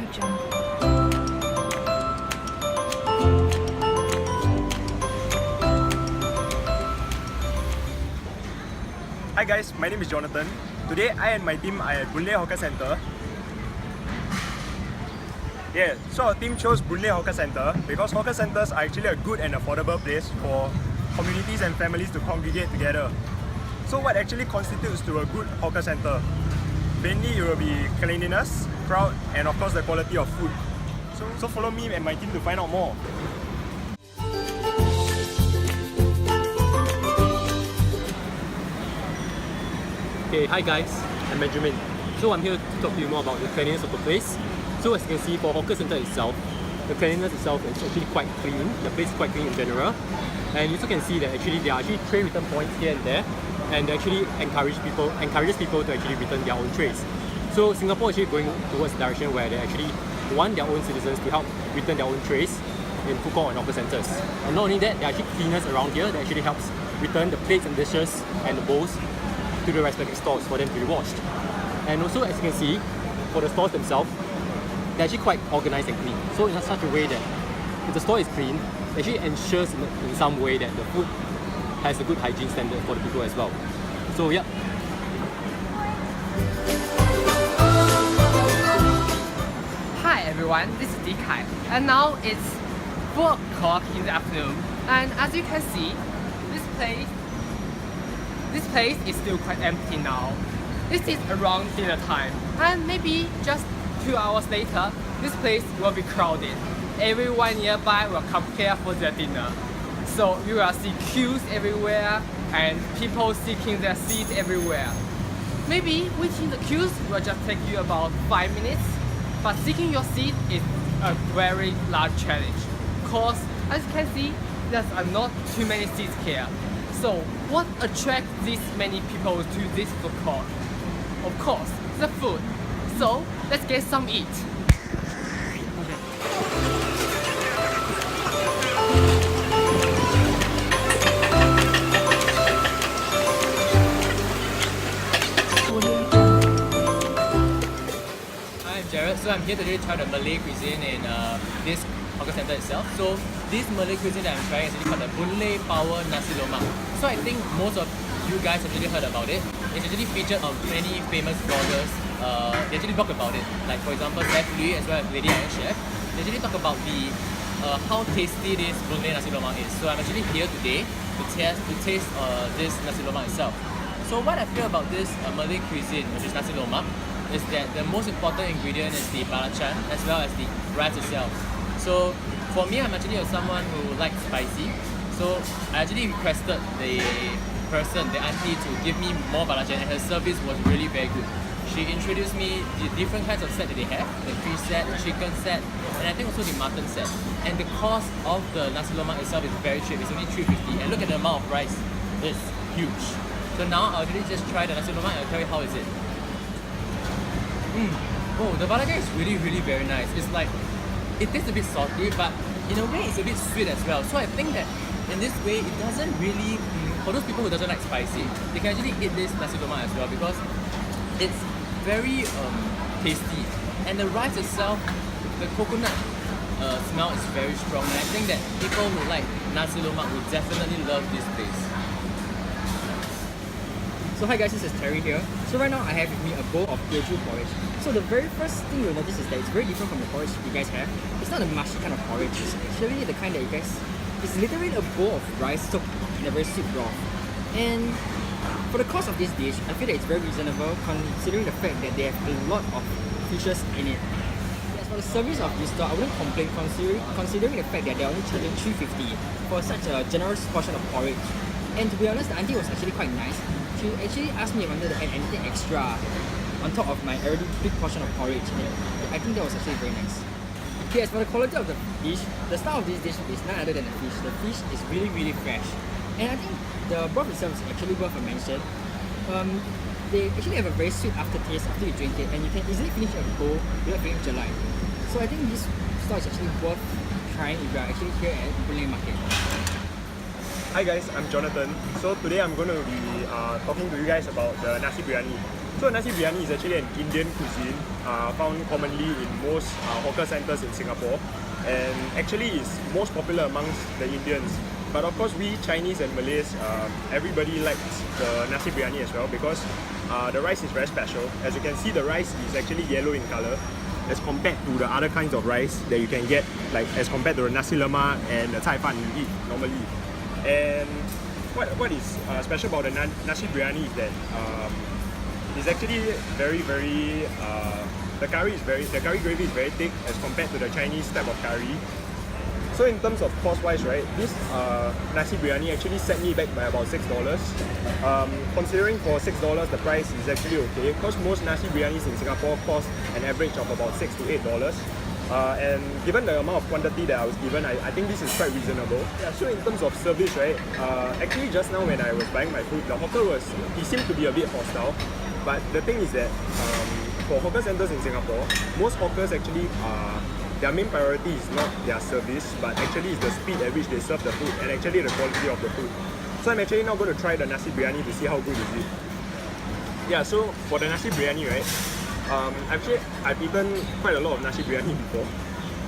Hi guys, my name is Jonathan. Today I and my team are at Boon Lay Hawker Centre. Yeah, so our team chose Boon Lay Hawker Centre because hawker centres are actually a good and affordable place for communities and families to congregate together. So what actually constitutes to a good hawker centre? Mainly it will be cleanliness, crowd, and of course the quality of food. So follow me and my team to find out more. Okay, hi guys, I'm Benjamin. So I'm here to talk to you more about the cleanliness of the place. So as you can see, for hawker centre itself, the cleanliness itself is actually quite clean. The place is quite clean in general. And you also can see that actually there are actually tray return points here and there, and they actually encourages people to actually return their own trays. So Singapore is actually going towards a direction where they actually want their own citizens to help return their own trays in food court and hawker centres. And not only that, there are actually cleaners around here that actually helps return the plates and dishes and the bowls to the respective stores for them to be washed. And also, as you can see, for the stores themselves, they're actually quite organised and clean. So in such a way that if the store is clean, it actually ensures in some way that the food has a good hygiene standard for the people as well. So yeah. Hi everyone, this is Dikai, and now it's 4 o'clock in the afternoon, and as you can see, this place is still quite empty now. This is around dinner time, and maybe just 2 hours later, this place will be crowded. Everyone nearby will come here for their dinner. So you will see queues everywhere and people seeking their seats everywhere. Maybe waiting the queues will just take you about 5 minutes, but seeking your seat is a very large challenge. Cause as you can see, there are not too many seats here. So what attracts these many people to this food court? Of course, the food. So let's get some eat. Hi, I'm Jared. So I'm here today to try the Malay cuisine in this hawker centre itself. So this Malay cuisine that I'm trying is actually called the Boon Lay Power Nasi Lemak. So I think most of you guys have actually heard about it. It's actually featured on many famous vloggers. They actually talk about it. Like for example, Chef Lee as well as Lady Iron Chef. They actually talk about the how tasty this Boon Lay Nasi Lemak is. So I'm actually here today to taste this Nasi Lemak itself. So what I feel about this Malay cuisine, which is Nasi Lemak, is that the most important ingredient is the belacan as well as the rice itself. So for me, I'm actually someone who likes spicy. So I actually requested the auntie, to give me more belacan, and her service was really very good. She introduced me the different kinds of set that they have, the fish set, the chicken set, and I think also the mutton set. And the cost of the Nasi Lemak itself is very cheap, it's only $3.50, and look at the amount of rice, it's huge. So now I'll really just try the Nasi Lemak and I'll tell you how is it. Oh, the belacan is really very nice. It's like, it tastes a bit salty, but in a way it's a bit sweet as well. So I think that in this way, it doesn't really, for those people who doesn't like spicy, they can actually eat this Nasi Lemak as well because it's very tasty. And the rice itself, the coconut smell is very strong. And I think that people who like Nasi Lemak will definitely love this place. So hi guys, this is Terry here. So right now I have with me a bowl of Teochew porridge. So the very first thing you'll notice is that it's very different from the porridge you guys have. It's not a mushy kind of porridge, it's actually the kind that you guys, it's literally a bowl of rice soaked in a very sweet broth. And for the cost of this dish, I feel that it's very reasonable considering the fact that they have a lot of fishes in it. As for the service of this store, I wouldn't complain considering the fact that they're only charging $3.50 for such a generous portion of porridge. And to be honest, the auntie was actually quite nice. She actually asked me if I wanted to add anything extra on top of my already big portion of porridge. And I think that was actually very nice. Okay, as for the quality of the dish, the style of this dish is none other than the fish. The fish is really fresh. And I think the broth itself is actually worth a mention. They actually have a very sweet aftertaste after you drink it, and you can easily finish a bowl without feeling July. So I think this store is actually worth trying if you are actually here at Boon Lay Market. Hi guys, I'm Jonathan. So today I'm going to be talking to you guys about the nasi biryani. So nasi biryani is actually an Indian cuisine found commonly in most hawker centers in Singapore, and actually is most popular amongst the Indians. But of course, we Chinese and Malays, everybody likes the nasi biryani as well, because the rice is very special. As you can see, the rice is actually yellow in color, as compared to the other kinds of rice that you can get, like as compared to the nasi lemak and the cai fan you eat normally. And what is special about the nasi biryani is that it's actually very the curry gravy is very thick as compared to the Chinese type of curry. So in terms of cost wise, right, this nasi biryani actually set me back by about $6. Considering for $6 the price is actually okay, because most nasi biryanis in Singapore cost an average of about $6 to $8. And given the amount of quantity that I was given, I think this is quite reasonable. Yeah, so in terms of service, right, actually just now when I was buying my food, the hawker he seemed to be a bit hostile. But the thing is that for hawker centers in Singapore, most hawkers actually their main priority is not their service, but actually is the speed at which they serve the food and actually the quality of the food. So I'm actually now going to try the nasi biryani to see how good is it. Yeah, so for the nasi biryani, right, I've eaten quite a lot of nasi biryani before,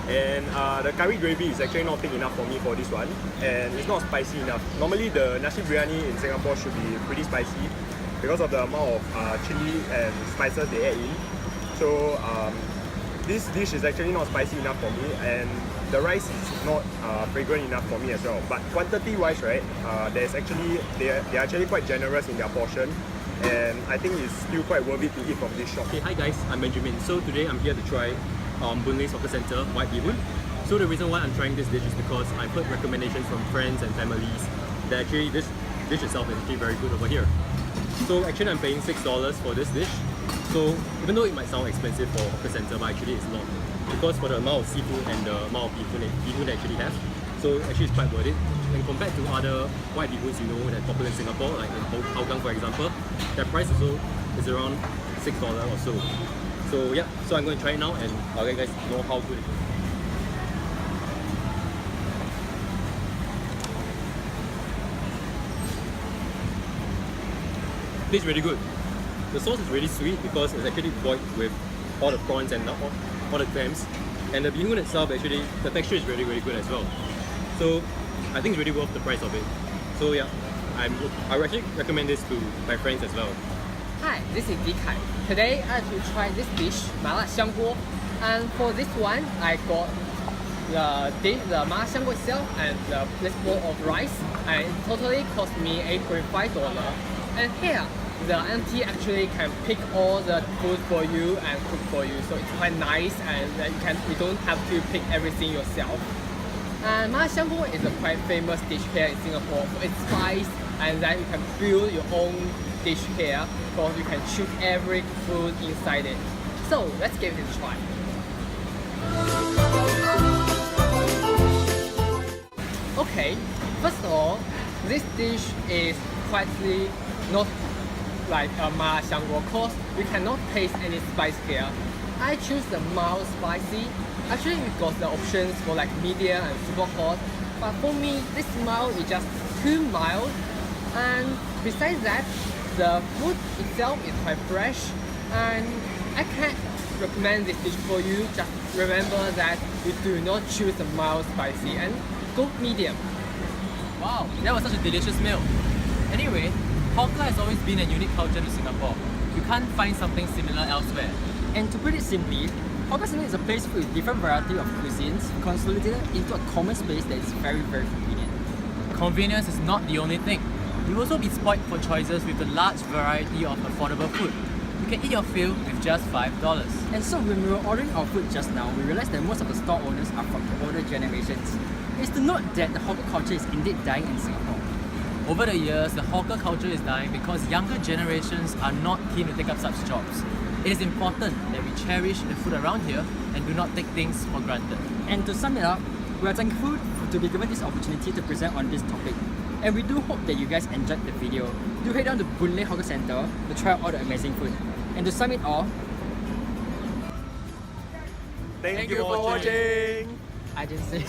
and the curry gravy is actually not thick enough for me for this one, and it's not spicy enough. Normally the nasi biryani in Singapore should be pretty spicy because of the amount of chili and spices they add in. So this dish is actually not spicy enough for me, and the rice is not fragrant enough for me as well. But quantity wise, right, they're actually quite generous in their portion, and I think it's still quite worth it to eat from this shop. Okay, hi guys, I'm Benjamin. So today I'm here to try Boon Lay Hawker Centre White Bee Hoon. So the reason why I'm trying this dish is because I've heard recommendations from friends and families that actually this dish itself is actually very good over here. So actually I'm paying $6 for this dish. So even though it might sound expensive for hawker centre, but actually it's not, because for the amount of seafood and the amount of bee hoon they actually have, so actually it's quite worth it. And compared to other white bee hoons that are popular in Singapore, like in Hougang for example, their price also is around $6 or so. So yeah, so I'm going to try it now and I'll let you guys know how good it is. It tastes really good. The sauce is really sweet because it's actually boiled with all the prawns and all the clams. And the bee hoon itself, actually, the texture is really good as well. So I think it's really worth the price of it. So yeah, I would actually recommend this to my friends as well. Hi, this is Dikai. Today I will try this dish, 麻辣香锅. And for this one, I got the 麻辣香锅itself and this bowl of rice, and it totally cost me $8.5. And here, the auntie actually can pick all the food for you and cook for you, so it's quite nice, and you don't have to pick everything yourself. And 麻辣香锅 is a quite famous dish here in Singapore for its spice, and then you can build your own dish here, because you can choose every food inside it. So let's give it a try. Okay, first of all, this dish is quietly not like a 麻辣香锅, cause you cannot taste any spice here. I choose the mild spicy. Actually, we got the options for like medium and super hot, but for me, this mild is just too mild. And besides that, the food itself is quite fresh, and I can't recommend this dish for you. Just remember that you do not choose the mild spicy and go medium. Wow, that was such a delicious meal. Anyway, hawker has always been a unique culture to Singapore. You can't find something similar elsewhere. And to put it simply, hawker centre is a place with different variety of cuisines consolidated into a common space that is very convenient. Convenience is not the only thing. You'll also be spoiled for choices with a large variety of affordable food. You can eat your fill with just $5. And so when we were ordering our food just now, we realized that most of the store owners are from the older generations. It's to note that the hawker culture is indeed dying in Singapore. Over the years, the hawker culture is dying because younger generations are not keen to take up such jobs. It is important that we cherish the food around here and do not take things for granted. And to sum it up, we are thankful to be given this opportunity to present on this topic. And we do hope that you guys enjoyed the video. Do head down to Boon Lay Hawker Centre to try out all the amazing food. And to sum it all, Thank you for watching! I didn't say